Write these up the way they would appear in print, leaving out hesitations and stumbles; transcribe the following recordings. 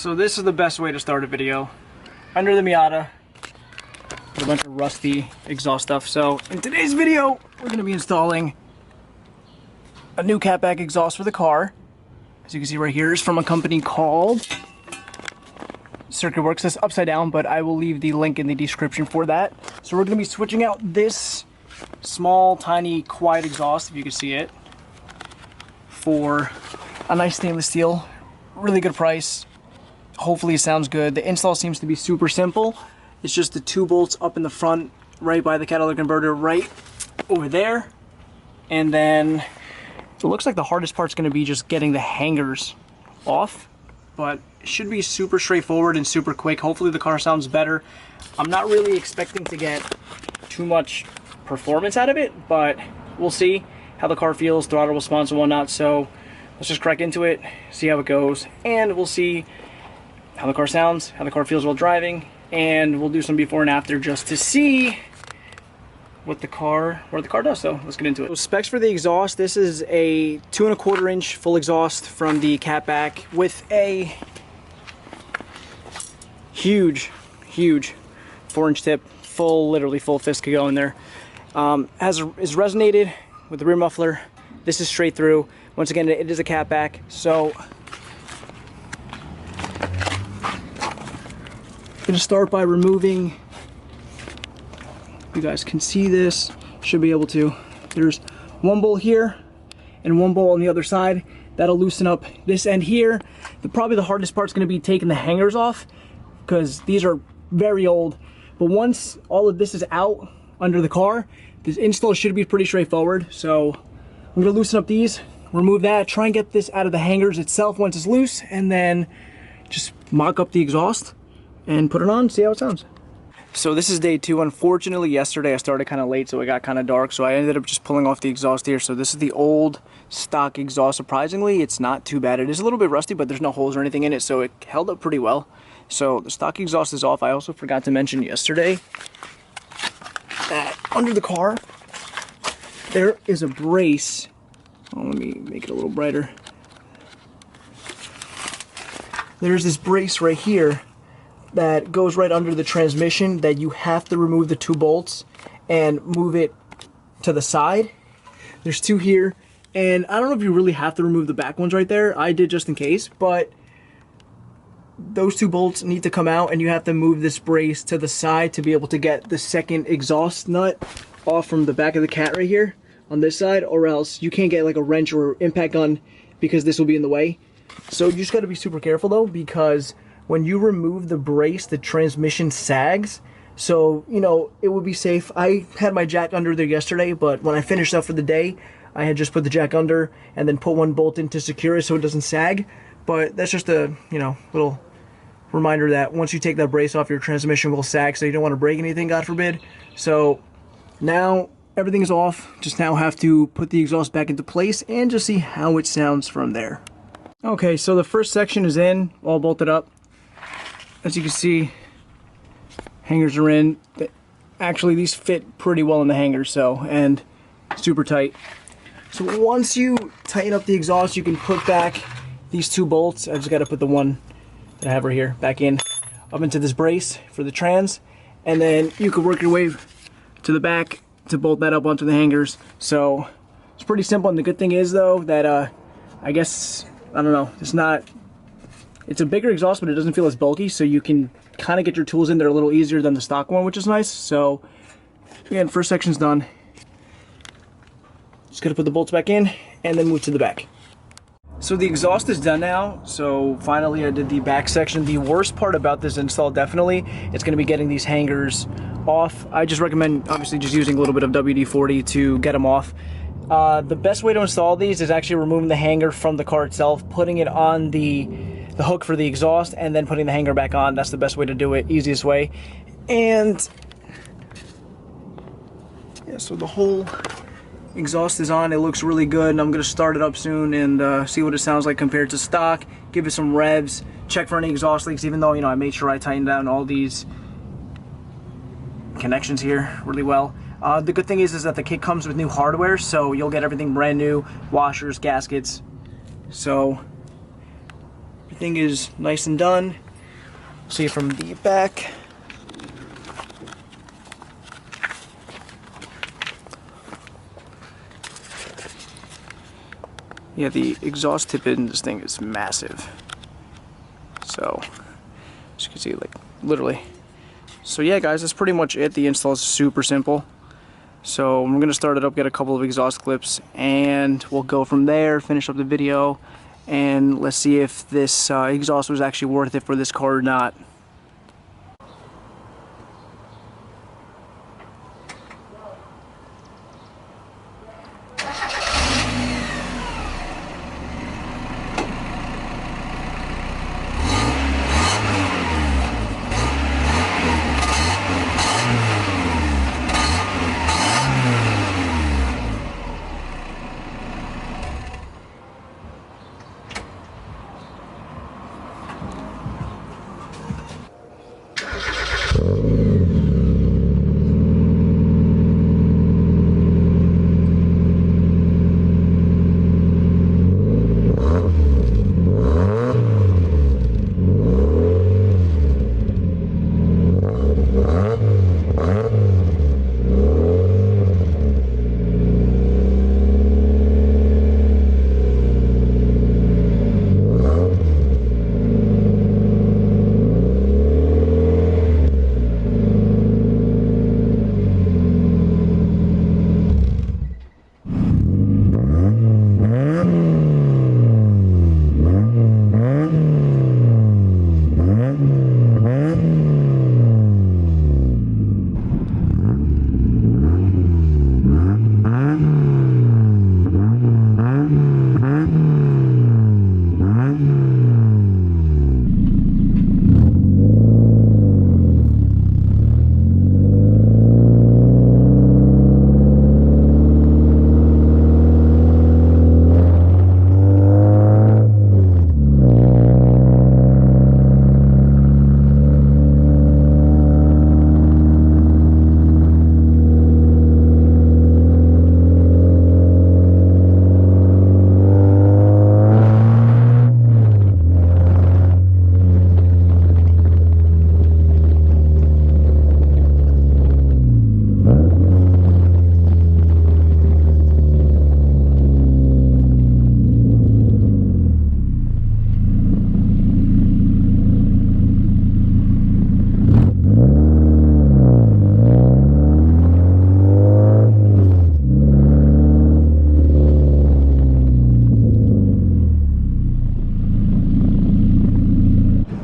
So this is the best way to start a video. Under the Miata, with a bunch of rusty exhaust stuff. So in today's video, we're going to be installing a new catback exhaust for the car. As you can see right here, is from a company called Circuit Werks. It's upside down, but I will leave the link in the description for that. So we're going to be switching out this small, tiny, quiet exhaust, if you can see it, for a nice stainless steel. Really good price. Hopefully it sounds good. The install seems to be super simple. It's just the 2 bolts up in the front, right by the catalytic converter, right over there. And then it looks like the hardest part's going to be just getting the hangers off, but it should be super straightforward and super quick. Hopefully the car sounds better. I'm not really expecting to get too much performance out of it, but we'll see how the car feels, throttle response and whatnot. So let's just crack into it, see how it goes, and we'll see how the car sounds, how the car feels while driving, and we'll do some before and after just to see what the car does. So let's get into it. So specs for the exhaust: this is a 2¼ inch full exhaust from the catback with a huge 4-inch tip, literally full fist could go in there. Is resonated with the rear muffler. This is straight through. Once again, it is a catback, so I'm gonna start by removing. You guys can see this, should be able to. There's 1 bolt here and 1 bolt on the other side. That'll loosen up this end here. Probably the hardest part's gonna be taking the hangers off, because these are very old. But once all of this is out under the car, this install should be pretty straightforward. So I'm gonna loosen up these, remove that, try and get this out of the hangers itself once it's loose, and then just mock up the exhaust and put it on, see how it sounds. So this is day 2. Unfortunately, yesterday I started kind of late, so it got kind of dark, so I ended up just pulling off the exhaust here. So this is the old stock exhaust. Surprisingly, it's not too bad. It is a little bit rusty, but there's no holes or anything in it, so it held up pretty well. So the stock exhaust is off. I also forgot to mention yesterday that under the car, there is a brace. Oh, let me make it a little brighter. There's this brace right here that goes right under the transmission that you have to remove the 2 bolts and move it to the side. There's 2 here, and I don't know if you really have to remove the back ones right there. I did just in case, but those 2 bolts need to come out, and you have to move this brace to the side to be able to get the second exhaust nut off from the back of the cat right here on this side, or else you can't get like a wrench or impact gun because this will be in the way. So you just got to be super careful though, because when you remove the brace, the transmission sags. So, you know, it would be safe. I had my jack under there yesterday, but when I finished up for the day, I had just put the jack under and then put 1 bolt in to secure it so it doesn't sag. But that's just a, you know, little reminder that once you take that brace off, your transmission will sag, so you don't want to break anything, God forbid. So now everything is off. Just now have to put the exhaust back into place and just see how it sounds from there. Okay, so the first section is in, all bolted up. As you can see, hangers are in. Actually, these fit pretty well in the hangers, so, and super tight. So once you tighten up the exhaust, you can put back these 2 bolts. I just got to put the one that I have right here back in, up into this brace for the trans, and then you can work your way to the back to bolt that up onto the hangers. So it's pretty simple, and the good thing is though that I guess, I don't know, it's a bigger exhaust, but it doesn't feel as bulky, so you can kind of get your tools in there a little easier than the stock one, which is nice. So again, first section's done. Just gotta put the bolts back in and then move to the back. So the exhaust is done now. So finally I did the back section. The worst part about this install, definitely, it's gonna be getting these hangers off. I just recommend obviously just using a little bit of WD-40 to get them off. The best way to install these is actually removing the hanger from the car itself, putting it on the hook for the exhaust, and then putting the hanger back on. That's the best way to do it, easiest way. And yeah, so the whole exhaust is on. It looks really good, and I'm gonna start it up soon and see what it sounds like compared to stock. Give it some revs, check for any exhaust leaks, even though, you know, I made sure I tightened down all these connections here really well. The good thing is that the kit comes with new hardware, so you'll get everything brand new, washers, gaskets. So everything is nice and done. See it from the back. Yeah, the exhaust tip in this thing is massive. So, as you can see, like, literally. So yeah, guys, that's pretty much it. The install is super simple. So I'm gonna start it up, get a couple of exhaust clips, and we'll go from there, finish up the video, and let's see if this exhaust was actually worth it for this car or not.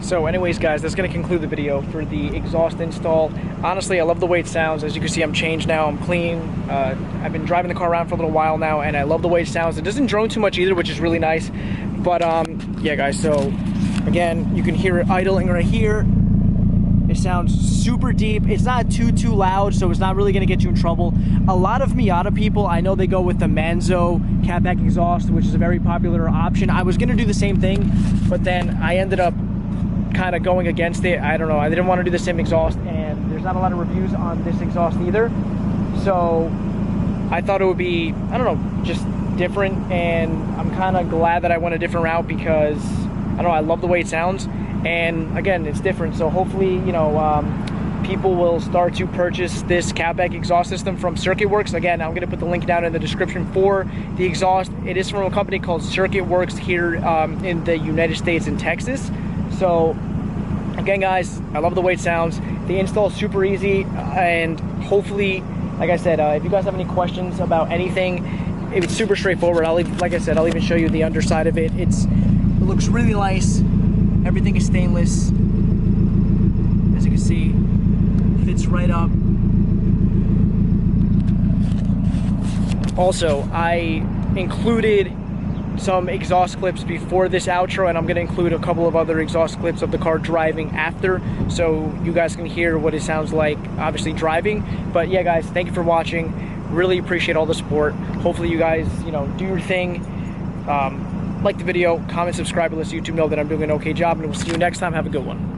So anyways, guys, that's going to conclude the video for the exhaust install. Honestly, I love the way it sounds. As you can see, I'm changed now. I'm clean. I've been driving the car around for a little while now, and I love the way it sounds. It doesn't drone too much either, which is really nice. But yeah, guys, so again, you can hear it idling right here. It sounds super deep. It's not too loud, so it's not really going to get you in trouble. A lot of Miata people, I know they go with the Manzo catback exhaust, which is a very popular option. I was going to do the same thing, but then I ended up kind of going against it. I don't know, I didn't want to do the same exhaust, and there's not a lot of reviews on this exhaust either, so I thought it would be, I don't know, just different, and I'm kind of glad that I went a different route because I don't know, I love the way it sounds, and again, it's different. So hopefully, you know, people will start to purchase this catback exhaust system from Circuit Werks. Again, I'm going to put the link down in the description for the exhaust. It is from a company called Circuit Werks here in the United States in Texas. So again, guys, I love the way it sounds. The install is super easy, and hopefully, like I said, if you guys have any questions about anything, it's super straightforward. Like I said, I'll even show you the underside of it. It looks really nice. Everything is stainless. As you can see, fits right up. Also, I included some exhaust clips before this outro, and I'm going to include a couple of other exhaust clips of the car driving after, so you guys can hear what it sounds like obviously driving. But yeah, guys, thank you for watching. Really appreciate all the support. Hopefully you guys, you know, do your thing. Like the video, comment, subscribe, and let YouTube know that I'm doing an okay job, and we'll see you next time. Have a good one.